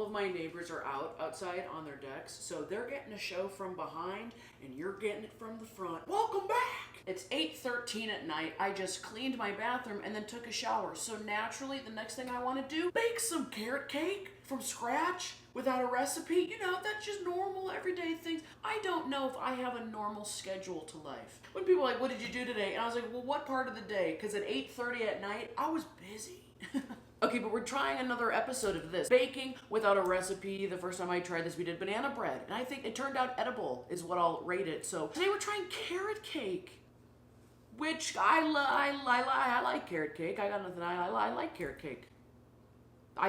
of my neighbors are outside on their decks, so they're getting a show from behind, and you're getting it from the front. Welcome back! It's 8:13 at night. I just cleaned my bathroom and then took a shower. So naturally, the next thing I want to do, bake some carrot cake from scratch without a recipe. You know, that's just normal, everyday things. I don't know if I have a normal schedule to life. When people are like, what did you do today? And I was like, well, what part of the day? Because at 8:30 at night, I was busy. Okay, but we're trying another episode of this. Baking without a recipe. The first time I tried this, we did banana bread. And I think it turned out edible is what I'll rate it. So today we're trying carrot cake, which I like carrot cake. I got nothing, I like carrot cake.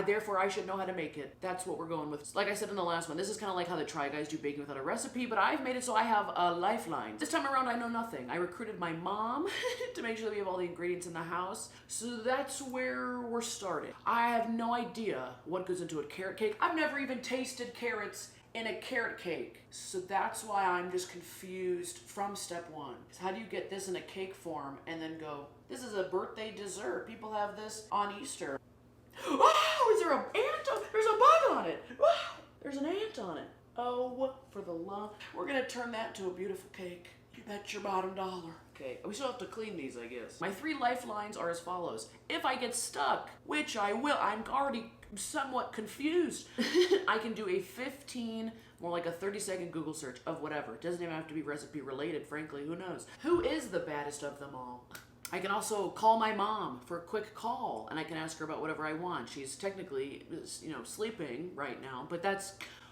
Therefore, I should know how to make it. That's what we're going with. Like I said in the last one, this is kind of like how the Try Guys do baking without a recipe, but I've made it so I have a lifeline. This time around, I know nothing. I recruited my mom to make sure that we have all the ingredients in the house. So that's where we're starting. I have no idea what goes into a carrot cake. I've never even tasted carrots in a carrot cake. So that's why I'm just confused from step one. How do you get this in a cake form and then go, this is a birthday dessert. People have this on Easter. Oh, is there an ant? There's a bug on it. Oh, there's an ant on it. Oh, for the love. We're gonna turn that into a beautiful cake. You bet your bottom dollar. Okay, we still have to clean these, I guess. My 3 lifelines are as follows. If I get stuck, which I will, I'm already somewhat confused. I can do a 15, more like a 30-second Google search of whatever. It doesn't even have to be recipe related, frankly, who knows? Who is the baddest of them all? I can also call my mom for a quick call, and I can ask her about whatever I want. She's technically, you know, sleeping right now, but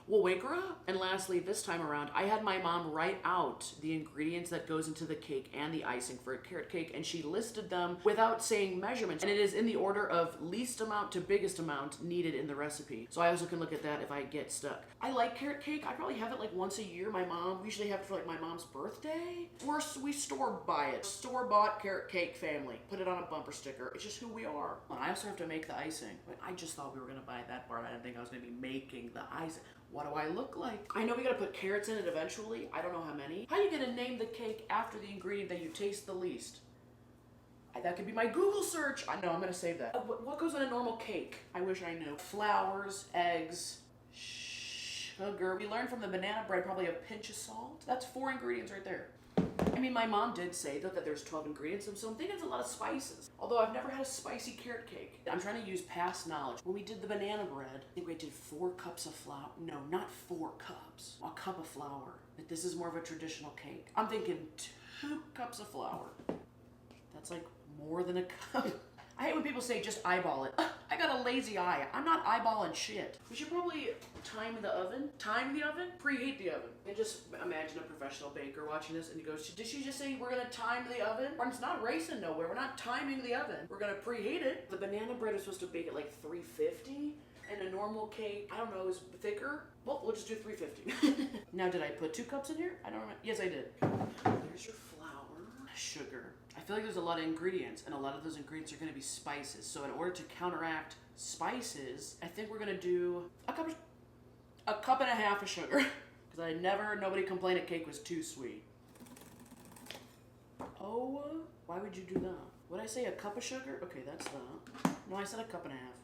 we'll wake her up. And lastly, this time around, I had my mom write out the ingredients that goes into the cake and the icing for a carrot cake, and she listed them without saying measurements. And it is in the order of least amount to biggest amount needed in the recipe. So I also can look at that if I get stuck. I like carrot cake. I probably have it like once a year. We usually have it for like my mom's birthday. We store buy it. Store-bought carrot cake family. Put it on a bumper sticker. It's just who we are. I also have to make the icing. I just thought we were gonna buy that part. I didn't think I was gonna be making the icing. What do I look like? I know we gotta put carrots in it eventually. I don't know how many. How are you gonna name the cake after the ingredient that you taste the least? That could be my Google search. I know, I'm gonna save that. What goes in a normal cake? I wish I knew. Flours, eggs, sugar. We learned from the banana bread probably a pinch of salt. That's 4 ingredients right there. I mean, my mom did say though that there's 12 ingredients, so I'm thinking it's a lot of spices. Although I've never had a spicy carrot cake. I'm trying to use past knowledge. When we did the banana bread, I think we did 4 cups of flour. No, not 4 cups. A cup of flour. But this is more of a traditional cake. I'm thinking 2 cups of flour. That's like more than a cup. I hate when people say just eyeball it. I got a lazy eye. I'm not eyeballing shit. We should probably time the oven. Time the oven? Preheat the oven. And just imagine a professional baker watching this and he goes, did she just say we're gonna time the oven? It's not racing nowhere. We're not timing the oven. We're gonna preheat it. The banana bread is supposed to bake at like 350. And a normal cake, I don't know, is thicker. Well, we'll just do 350. Now, did I put 2 cups in here? I don't remember. Yes, I did. There's your flour. Sugar. I feel like there's a lot of ingredients, and a lot of those ingredients are going to be spices. So in order to counteract spices, I think we're going to do a cup and a half of sugar. Because I never heard nobody complain a cake was too sweet. Oh, why would you do that? Would I say a cup of sugar? Okay, that's that. No, I said a cup and a half.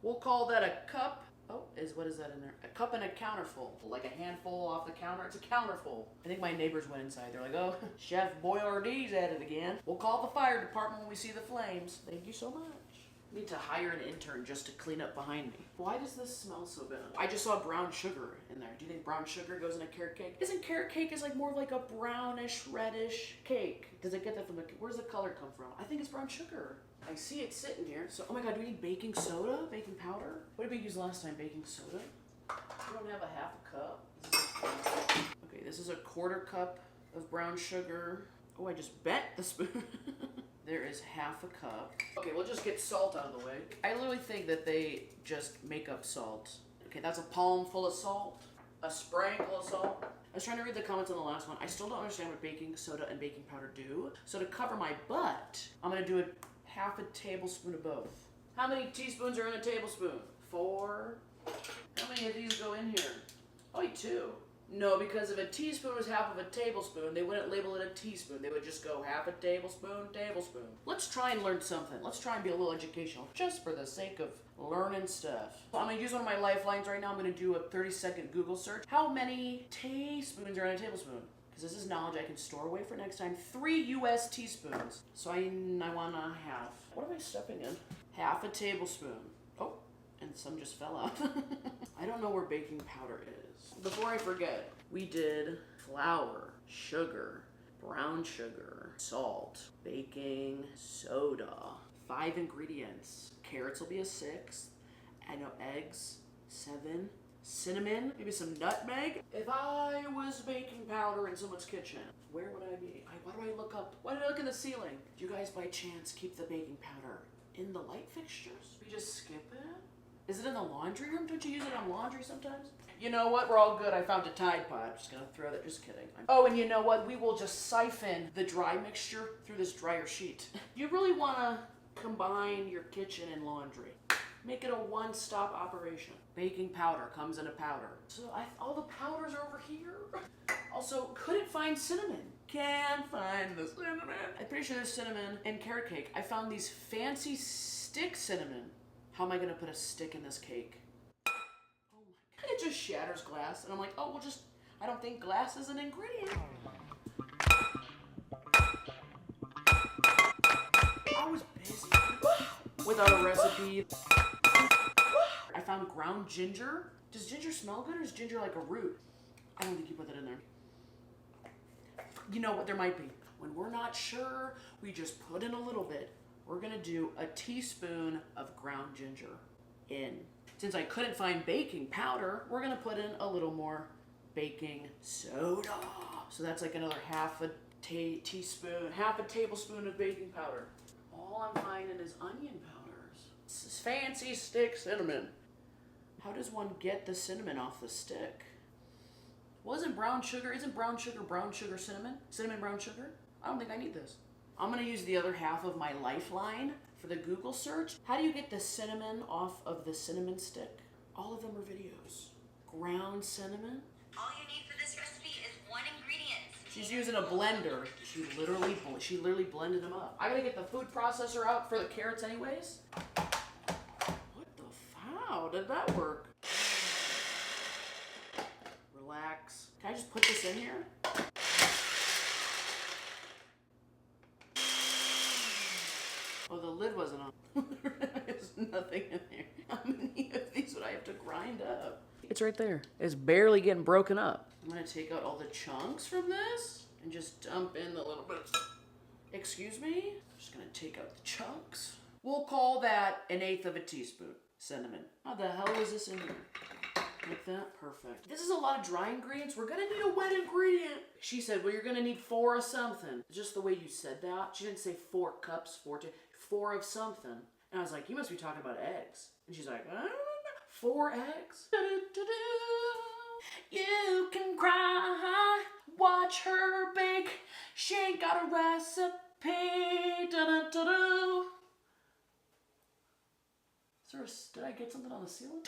We'll call that a cup. Oh, what is that in there? A cup and a counterful. Like a handful off the counter. It's a counterful. I think my neighbors went inside. They're like, oh, Chef Boyardee's at it again. We'll call the fire department when we see the flames. Thank you so much. I need to hire an intern just to clean up behind me. Why does this smell so bad? I just saw brown sugar in there. Do you think brown sugar goes in a carrot cake? Isn't carrot cake is like more of like a brownish, reddish cake? Does it get that from where does the color come from? I think it's brown sugar. I see it sitting here. So, oh my God, do we need baking soda? Baking powder? What did we use last time? Baking soda? We don't have a half a cup. Okay, this is a 1/4 cup of brown sugar. Oh, I just bent the spoon. There is half a cup. Okay, we'll just get salt out of the way. I literally think that they just make up salt. Okay, that's a palm full of salt. A sprinkle of salt. I was trying to read the comments on the last one. I still don't understand what baking soda and baking powder do. So to cover my butt, I'm gonna do half a tablespoon of both. How many teaspoons are in a tablespoon? 4. How many of these go in here? Only 2. No, because if a teaspoon was half of a tablespoon, they wouldn't label it a teaspoon. They would just go half a tablespoon, tablespoon. Let's try and learn something. Let's try and be a little educational, just for the sake of learning stuff. So I'm gonna use one of my lifelines right now. I'm gonna do a 30-second Google search. How many teaspoons are in a tablespoon? Because this is knowledge I can store away for next time. 3 U.S. teaspoons. So I want a half. What am I stepping in? Half a tablespoon. Oh, and some just fell out. I don't know where baking powder is. Before I forget, we did flour, sugar, brown sugar, salt, baking soda. 5 ingredients. Carrots will be a 6. I know eggs, 7. Cinnamon, maybe some nutmeg. If I was baking powder in someone's kitchen, where would I be? Why do I look up? Why did I look in the ceiling? Do you guys by chance keep the baking powder in the light fixtures? We just skip it? Is it in the laundry room? Don't you use it on laundry sometimes? You know what? We're all good. I found a Tide Pod. Just gonna throw that. Just kidding. Oh, and you know what? We will just siphon the dry mixture through this dryer sheet. You really wanna combine your kitchen and laundry. Make it a one-stop operation. Baking powder comes in a powder. So all the powders are over here. Also, couldn't find cinnamon. Can't find the cinnamon. I'm pretty sure there's cinnamon in carrot cake. I found these fancy stick cinnamon. How am I gonna put a stick in this cake? Oh my God, it just shatters glass. And I'm like, oh, well just, I don't think glass is an ingredient. I was busy without a recipe. I found ground ginger. Does ginger smell good or is ginger like a root? I don't think you put that in there. You know what, there might be. When we're not sure, we just put in a little bit. We're gonna do a teaspoon of ground ginger in. Since I couldn't find baking powder, we're gonna put in a little more baking soda. So that's like another half a tablespoon of baking powder. All I'm finding is onion powders. This is fancy stick cinnamon. How does one get the cinnamon off the stick? Isn't brown sugar cinnamon? Cinnamon brown sugar? I don't think I need this. I'm gonna use the other half of my lifeline for the Google search. How do you get the cinnamon off of the cinnamon stick? All of them are videos. Ground cinnamon. All you need for this recipe is 1 ingredient. She's using a blender. She literally blended them up. I gotta get the food processor out for the carrots anyways. What the how did that work? Relax. Can I just put this in here? Oh, the lid wasn't on. There's nothing in there. How many of these would I have to grind up? It's right there. It's barely getting broken up. I'm gonna take out all the chunks from this and just dump in the little bit. Excuse me? I'm just gonna take out the chunks. We'll call that 1/8 of a teaspoon. Cinnamon. How the hell is this in here? Like that? Perfect. This is a lot of dry ingredients. We're gonna need a wet ingredient. She said, well, you're gonna need 4 of something. Just the way you said that. She didn't say 4 cups, 4 of something. And I was like, you must be talking about eggs. And she's like, 4 eggs? You can cry, watch her bake. She ain't got a recipe. Did I get something on the ceiling?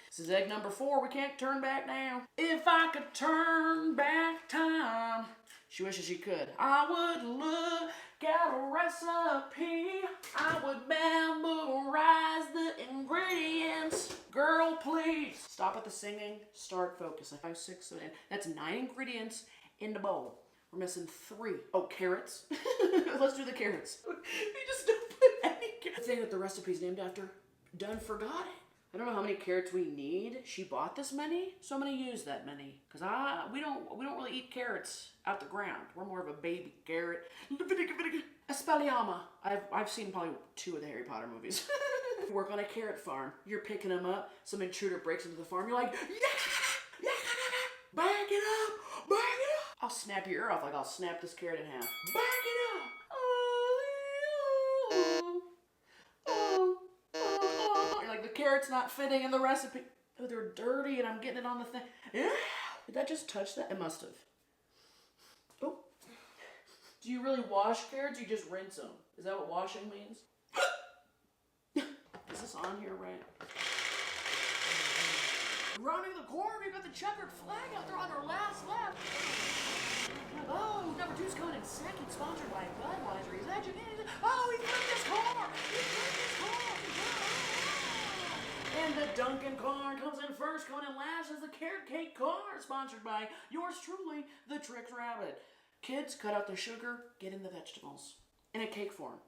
This is egg number 4. We can't turn back now. If I could turn back time, she wishes she could. I would look at a recipe. I would memorize the ingredients. Girl, please. Stop at the singing. Start focusing. 5, 6, 7, 8. That's 9 ingredients in the bowl. We're missing 3. Oh, carrots. Let's do the carrots. We just don't put any carrots. The thing that the recipe's named after, done forgot it. I don't know how many carrots we need. She bought this many, so I'm gonna use that many. Cause we don't really eat carrots out the ground. We're more of a baby carrot. Espelliama. I've seen probably 2 of the Harry Potter movies. Work on a carrot farm. You're picking them up. Some intruder breaks into the farm. You're like, yeah, back it up, back it up. I'll snap your ear off like I'll snap this carrot in half. Back it up. The carrot's not fitting in the recipe. Oh, they're dirty and I'm getting it on the thing. Yeah. Did that just touch that? It must have. Oh. Do you really wash carrots or you just rinse them? Is that what washing means? Is this on here right? Rounding the corner, we've got the checkered flag out there on their last lap. Oh, number 2's coming in second, sponsored by Budweiser. He's edging in. Oh, he flipped his car! He flipped his car! And the Duncan car comes in first, coming in last is the Carrot Cake car, sponsored by yours truly, the Trix Rabbit. Kids, cut out the sugar, get in the vegetables. In a cake form.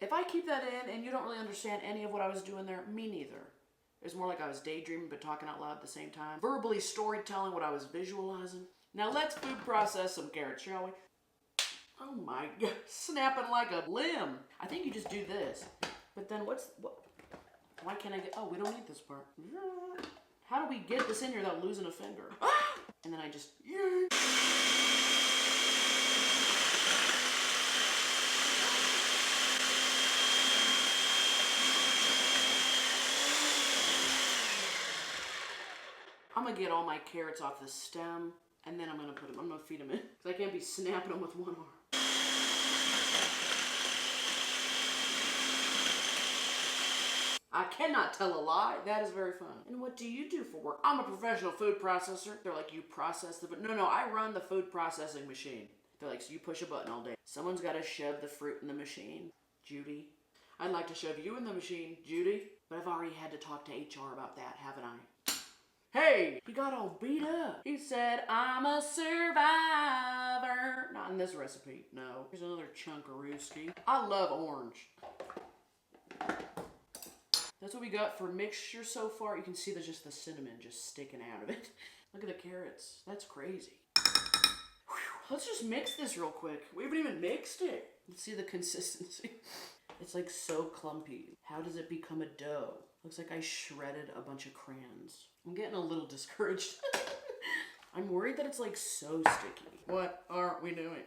If I keep that in and you don't really understand any of what I was doing there, me neither. It was more like I was daydreaming but talking out loud at the same time. Verbally storytelling what I was visualizing. Now let's food process some carrots, shall we? Oh my God, snapping like a limb. I think you just do this. But then what? Why can't I get, oh, we don't need this part. How do we get this in here without losing a finger? And then I just, I'm gonna get all my carrots off the stem, and then I'm gonna feed them in. Because I can't be snapping them with one arm. I cannot tell a lie. That is very fun. And what do you do for work? I'm a professional food processor. They're like, you process the, but no, I run the food processing machine. They're like, so you push a button all day. Someone's gotta shove the fruit in the machine. Judy. I'd like to shove you in the machine, Judy. But I've already had to talk to HR about that, haven't I? Hey, he got all beat up. He said, I'm a survivor. Not in this recipe, no. Here's another chunk of Rooski. I love orange. That's what we got for mixture so far. You can see there's just the cinnamon just sticking out of it. Look at the carrots. That's crazy. Whew. Let's just mix this real quick. We haven't even mixed it. Let's see the consistency. It's like so clumpy. How does it become a dough? Looks like I shredded a bunch of crayons. I'm getting a little discouraged. I'm worried that it's like so sticky. What are we doing?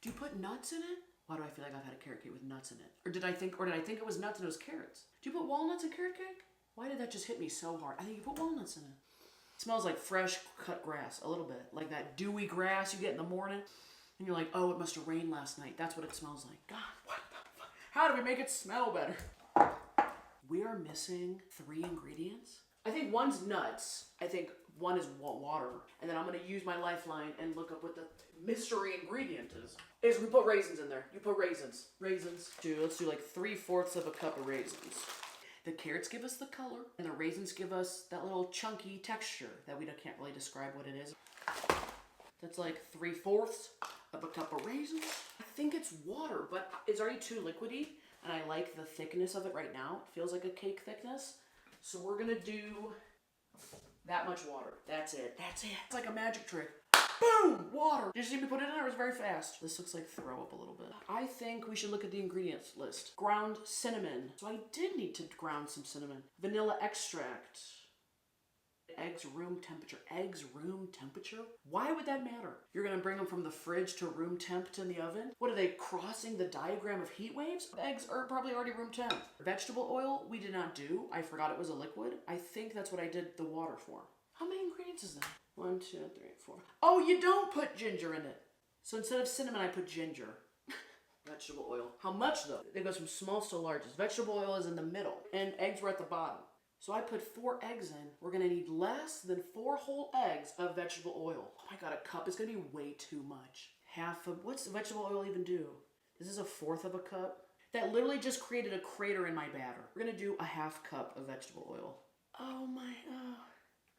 Do you put nuts in it? Why do I feel like I've had a carrot cake with nuts in it? Or did I think it was nuts and it was carrots? Do you put walnuts in carrot cake? Why did that just hit me so hard? I think you put walnuts in it. It smells like fresh cut grass, a little bit. Like that dewy grass you get in the morning. And you're like, oh, it must have rained last night. That's what it smells like. God, what the fuck? How do we make it smell better? We are missing 3 ingredients. I think one's nuts. I think one is water. And then I'm gonna use my lifeline and look up what the mystery ingredient is. We put raisins in there. You put raisins. Raisins. Let's do like 3/4 of a cup of raisins. The carrots give us the color, and the raisins give us that little chunky texture that we can't really describe what it is. That's like 3/4 of a cup of raisins. I think it's water, but it's already too liquidy, and I like the thickness of it right now. It feels like a cake thickness. So we're gonna do that much water. That's it. That's it. It's like a magic trick. Boom! Water. Did you see me put it in there? It was very fast. This looks like throw up a little bit. I think we should look at the ingredients list. Ground cinnamon. So I did need to ground some cinnamon. Vanilla extract. Eggs room temperature. Eggs room temperature? Why would that matter? You're gonna bring them from the fridge to room temp in the oven? What are they, crossing the diagram of heat waves? Eggs are probably already room temp. Vegetable oil, we did not do. I forgot it was a liquid. I think that's what I did the water for. How many ingredients is that? 1, 2, 3, 4. Oh, you don't put ginger in it. So instead of cinnamon, I put ginger. Vegetable oil. How much though? It goes from smallest to largest. Vegetable oil is in the middle and eggs were at the bottom. So I put 4 eggs in. We're gonna need less than 4 whole eggs of vegetable oil. Oh my God, a cup is gonna be way too much. What's vegetable oil even do? This is 1/4 of a cup. That literally just created a crater in my batter. We're gonna do 1/2 cup of vegetable oil. Oh my,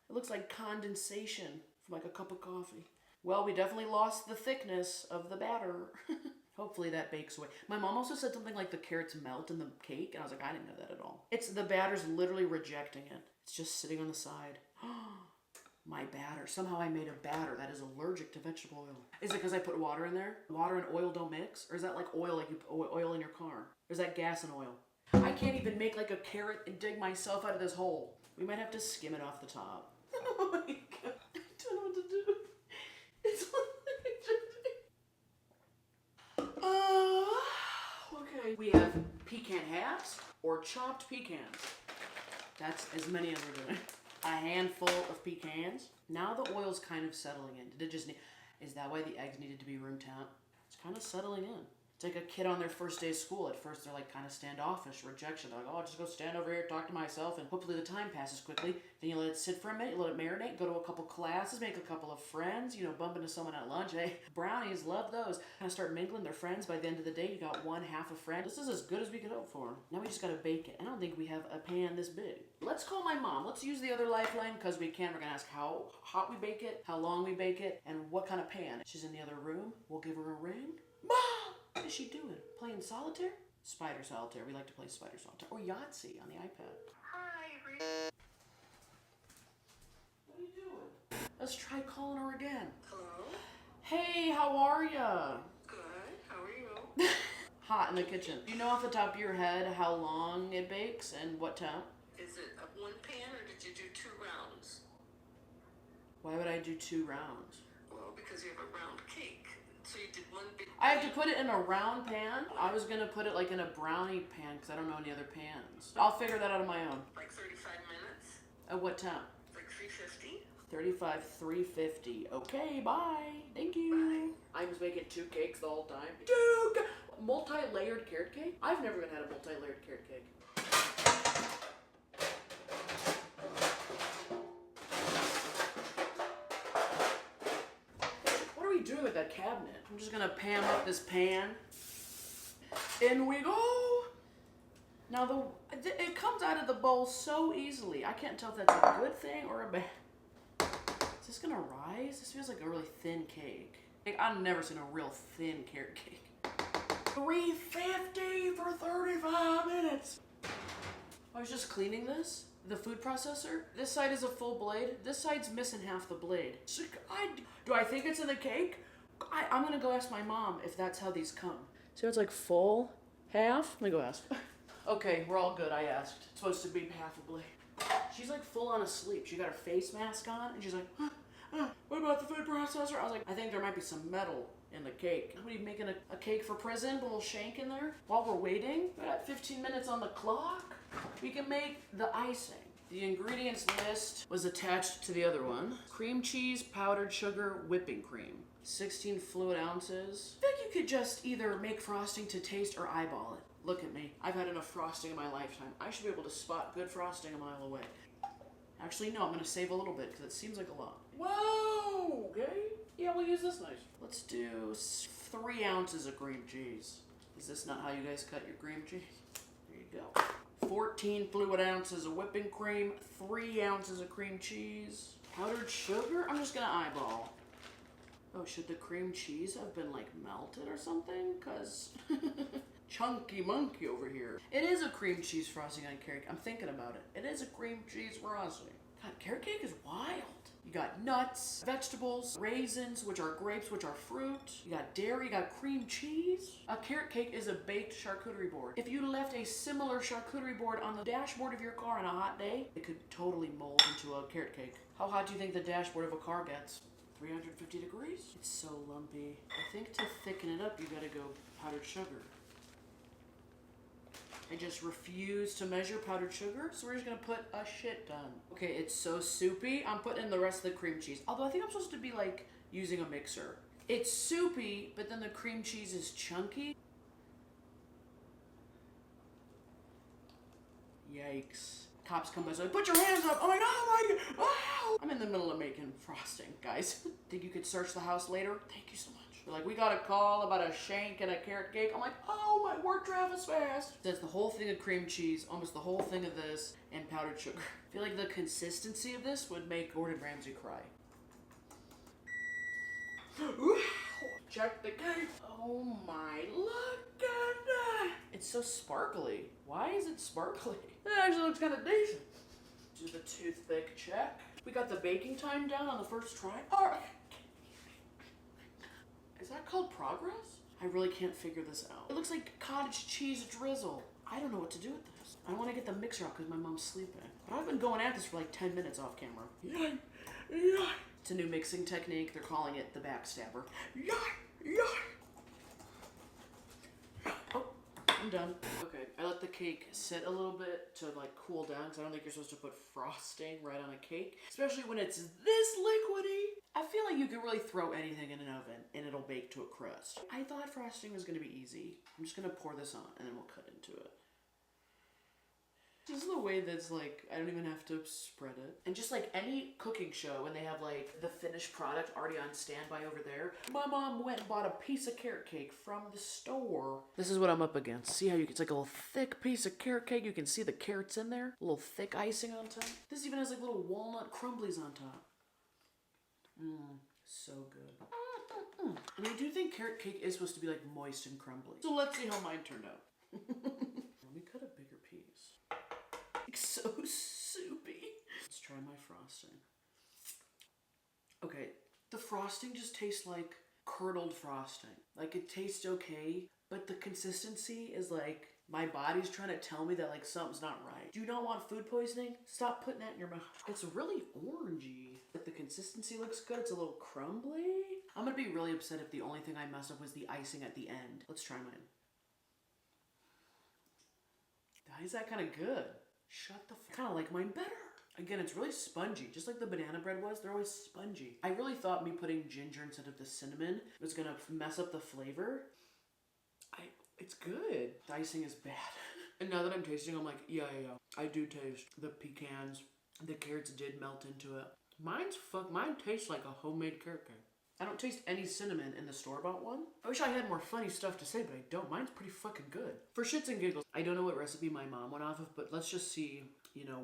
it looks like condensation from like a cup of coffee. Well, we definitely lost the thickness of the batter. Hopefully that bakes away. My mom also said something like the carrots melt in the cake, and I was like, I didn't know that at all. The batter's literally rejecting it. It's just sitting on the side. My batter. Somehow I made a batter that is allergic to vegetable oil. Is it because I put water in there? Water and oil don't mix? Or is that like oil, like you put oil in your car? Or is that gas and oil? I can't even make like a carrot and dig myself out of this hole. We might have to skim it off the top. Oh my God. I don't know what to do. It's okay. We have pecan halves or chopped pecans. That's as many as we're doing. A handful of pecans. Now the oil's kind of settling in. Did it just need, is that why the eggs needed to be room temp? It's kind of settling in. It's like a kid on their first day of school. At first, they're like kind of standoffish, rejection. They're like, oh, I'll just go stand over here, talk to myself, and hopefully the time passes quickly. Then you let it sit for a minute, you let it marinate, go to a couple classes, make a couple of friends, bump into someone at lunch. Hey, brownies, love those. Kind of start mingling, their friends. By the end of the day, you got one half a friend. This is as good as we could hope for. Now we just gotta bake it. I don't think we have a pan this big. Let's call my mom. Let's use the other lifeline because we can. We're gonna ask how hot we bake it, how long we bake it, and what kind of pan. She's in the other room. We'll give her a ring. Mom! What is she doing? Playing solitaire? Spider solitaire. We like to play spider solitaire. Or Yahtzee on the iPad. Hi, What are you doing? Let's try calling her again. hello. Hey, how are ya? Good. How are you? Hot in the kitchen. Do you know off the top of your head how long it bakes and what temp? Is it a one pan or did you do 2 rounds? Why would I do 2 rounds? Well, because you have a round cake. So you did one big I have to put it in a round pan. I was gonna put it like in a brownie pan because I don't know any other pans. I'll figure that out on my own. like 35 minutes, At what temp? like 350. 35, 350. Okay, bye. Thank you. I was making 2 cakes the whole time. Multi-layered carrot cake? I've never even had a multi-layered carrot cake. What are we doing with that cabinet? I'm just gonna pan up this pan. In we go. Now it comes out of the bowl so easily. I can't tell if that's a good thing or a bad. Is this gonna rise? This feels like a really thin cake. I've never seen a real thin carrot cake. 350 for 35 minutes. I was just cleaning this, the food processor. This side is a full blade. This side's missing half the blade. So do I think it's in the cake? I'm gonna go ask my mom if that's how these come. So it's like full, half? Let me go ask. Okay, we're all good, I asked. It's supposed to be half a blade. She's like full on asleep. She got her face mask on and she's like, what about the food processor? I was like, I think there might be some metal in the cake. What are you making a cake for prison? A little shank in there? While we're waiting, we got 15 minutes on the clock. We can make the icing. The ingredients list was attached to the other one. Cream cheese, powdered sugar, whipping cream. 16 fluid ounces. I think you could just either make frosting to taste or eyeball it. Look at me. I've had enough frosting in my lifetime. I should be able to spot good frosting a mile away. Actually, no, I'm gonna save a little bit because it seems like a lot. Whoa, okay. Yeah, we'll use this knife. Let's do 3 ounces of cream cheese. Is this not how you guys cut your cream cheese? There you go. 14 fluid ounces of whipping cream, 3 ounces of cream cheese. Powdered sugar? I'm just gonna eyeball. Oh, should the cream cheese have been like melted or something? Cause chunky monkey over here. It is a cream cheese frosting on carrot cake. I'm thinking about it. It is a cream cheese frosting. God, carrot cake is wild. You got nuts, vegetables, raisins, which are grapes, which are fruit. You got dairy, you got cream cheese. A carrot cake is a baked charcuterie board. If you left a similar charcuterie board on the dashboard of your car on a hot day, it could totally mold into a carrot cake. How hot do you think the dashboard of a car gets? 350 degrees? It's so lumpy. I think to thicken it up, you gotta go powdered sugar. I just refuse to measure powdered sugar, so we're just gonna put a shit ton. Okay, it's so soupy. I'm putting in the rest of the cream cheese. Although I think I'm supposed to be like using a mixer. It's soupy, but then the cream cheese is chunky. Yikes. Cops come by, so like, put your hands up. I'm like, oh my God, wow. I'm in the middle of making frosting, guys. Think you could search the house later? Thank you so much. They're like, we got a call about a shank and a carrot cake. I'm like, oh, my word travels fast. That's the whole thing of cream cheese, almost the whole thing of this, and powdered sugar. I feel like the consistency of this would make Gordon Ramsay cry. Check the cake. Oh my, look at that. It's so sparkly. Why is it sparkly? It actually looks kind of decent. Do the toothpick check. We got the baking time down on the first try. All right. Is that called progress? I really can't figure this out. It looks like cottage cheese drizzle. I don't know what to do with this. I want to get the mixer out because my mom's sleeping. But I've been going at this for like 10 minutes off camera. Yeah. It's a new mixing technique. They're calling it the backstabber. Yeah. Oh, I'm done. Okay, I let the cake sit a little bit to like cool down because I don't think you're supposed to put frosting right on a cake, especially when it's this liquidy. I feel like you could really throw anything in an oven and it'll bake to a crust. I thought frosting was gonna be easy. I'm just gonna pour this on and then we'll cut into it. This is the way that's like, I don't even have to spread it. And just like any cooking show, when they have like the finished product already on standby over there, my mom went and bought a piece of carrot cake from the store. This is what I'm up against. See how it's like a little thick piece of carrot cake. You can see the carrots in there. A little thick icing on top. This even has like little walnut crumblies on top. So good. And I do think carrot cake is supposed to be like moist and crumbly. So let's see how mine turned out. Let me cut a bigger piece. It's so soupy. Let's try my frosting. Okay, the frosting just tastes like curdled frosting. Like it tastes okay, but the consistency is like my body's trying to tell me that like something's not right. Do you not want food poisoning? Stop putting that in your mouth. It's really orangey, but the consistency looks good. It's a little crumbly. I'm gonna be really upset if the only thing I messed up was the icing at the end. Let's try mine. Why is that kind of good? Shut the f. Kind of like mine better. Again, it's really spongy, just like the banana bread was. They're always spongy. I really thought me putting ginger instead of the cinnamon was gonna mess up the flavor. It's good. The icing is bad. And now that I'm tasting, I'm like, yeah. I do taste the pecans. The carrots did melt into it. Mine tastes like a homemade carrot cake. I don't taste any cinnamon in the store-bought one. I wish I had more funny stuff to say, but I don't. Mine's pretty fucking good. For shits and giggles, I don't know what recipe my mom went off of, but let's just see,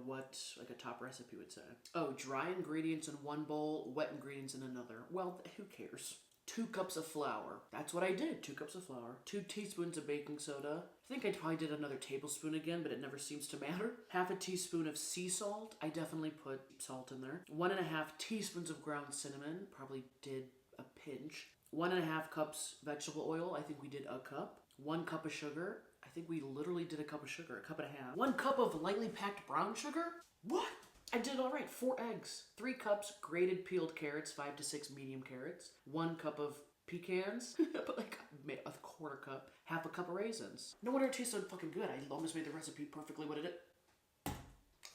what like a top recipe would say. Oh, dry ingredients in one bowl, wet ingredients in another. Well, who cares? 2 cups of flour. That's what I did. 2 cups of flour. 2 teaspoons of baking soda. I think I probably did another tablespoon again, but it never seems to matter. 1/2 teaspoon of sea salt. I definitely put salt in there. 1.5 teaspoons of ground cinnamon. Probably did a pinch. 1.5 cups vegetable oil. I think we did a cup. 1 cup of sugar. I think we literally did a cup of sugar. 1.5 cups. 1 cup of lightly packed brown sugar? What? I did it all right. 4 eggs. 3 cups grated peeled carrots, 5 to 6 medium carrots. 1 cup of pecans. But like a 1/4 cup. 1/2 cup of raisins. No wonder it tastes so fucking good. I almost made the recipe perfectly what it is.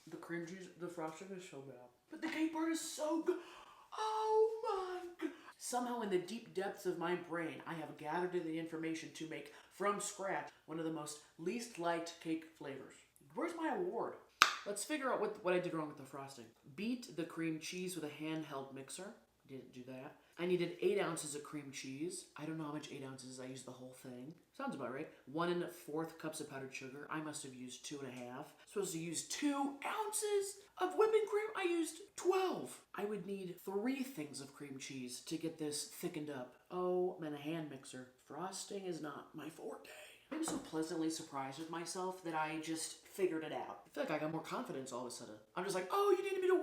The cream cheese, the frosting is so bad. But the cake part is so good. Oh my god. Somehow in the deep depths of my brain, I have gathered the information to make from scratch one of the most least liked cake flavors. Where's my award? Let's figure out what I did wrong with the frosting. Beat the cream cheese with a handheld mixer. Didn't do that. I needed 8 ounces of cream cheese. I don't know how much 8 ounces is. I used the whole thing. Sounds about right. 1 1/4 cups of powdered sugar. I must have used 2.5. Supposed to use 2 ounces of whipping cream. I used 12. I would need 3 things of cream cheese to get this thickened up. Oh, and a hand mixer. Frosting is not my forte. I'm so pleasantly surprised with myself that I just figured it out. I feel like I got more confidence all of a sudden. I'm just like, oh, you needed me to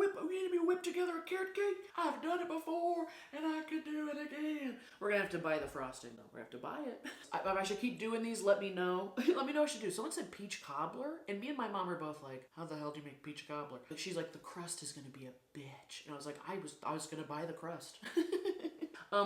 whip together a carrot cake? I've done it before, and I could do it again. We're gonna have to buy the frosting, though. We're gonna have to buy it. If I should keep doing these, let me know. Let me know what I should do. Someone said peach cobbler, and me and my mom are both like, how the hell do you make peach cobbler? But she's like, the crust is gonna be a bitch. And I was like, I was gonna buy the crust.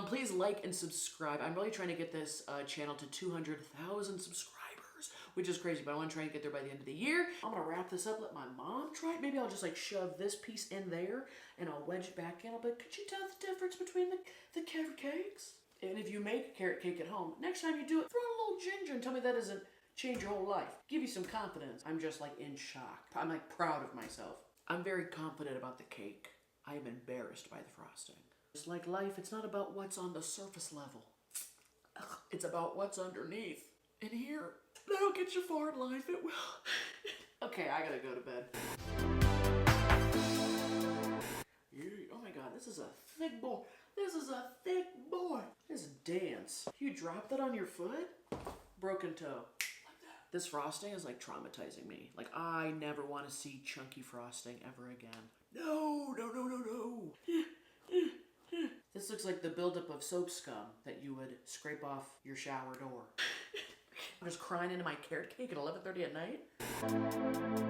Please like and subscribe. I'm really trying to get this channel to 200,000 subscribers, which is crazy, but I want to try and get there by the end of the year. I'm going to wrap this up, let my mom try it. Maybe I'll just like shove this piece in there and I'll wedge it back in. But could you tell the difference between the carrot cakes? And if you make carrot cake at home, next time you do it, throw in a little ginger and tell me that doesn't change your whole life. Give you some confidence. I'm just like in shock. I'm like proud of myself. I'm very confident about the cake. I am embarrassed by the frosting. Just like life, it's not about what's on the surface level. It's about what's underneath. And here, that'll get you far in life, it will. Okay, I gotta go to bed. Oh my god, this is a thick boy. This is a thick boy. This dance. You dropped that on your foot? Broken toe. This frosting is like traumatizing me. Like, I never want to see chunky frosting ever again. No. This looks like the buildup of soap scum that you would scrape off your shower door. I'm just crying into my carrot cake at 11:30 at night.